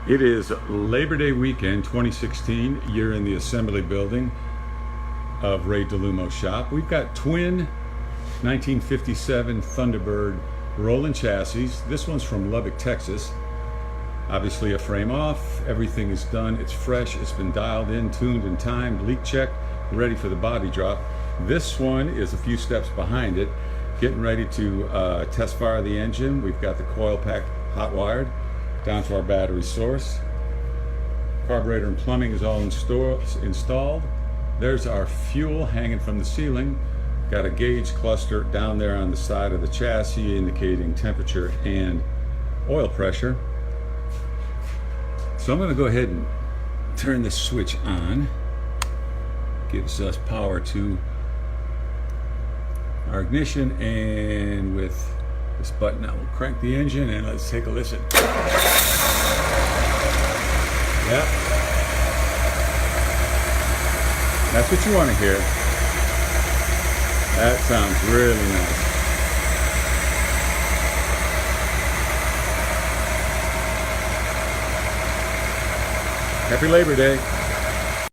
It is Labor Day weekend 2016. You're in the assembly building of Ray Dellumo shop. We've got twin 1957 Thunderbird rolling chassis. This one's from Lubbock, Texas. Obviously a frame off, everything is done, it's fresh, it's been dialed in, tuned and timed, leak checked, ready for the body drop. This one is a few steps behind it, getting ready to test fire the engine. We've got the coil pack hot wired down to our battery source. Carburetor and plumbing is all installed. There's our fuel hanging from the ceiling. Got a gauge cluster down there on the side of the chassis indicating temperature and oil pressure. So I'm going to go ahead and turn this switch on. Gives us power to our ignition, and with this button I will crank the engine and let's take a listen. Yep. That's what you want to hear. That sounds really nice. Happy Labor Day.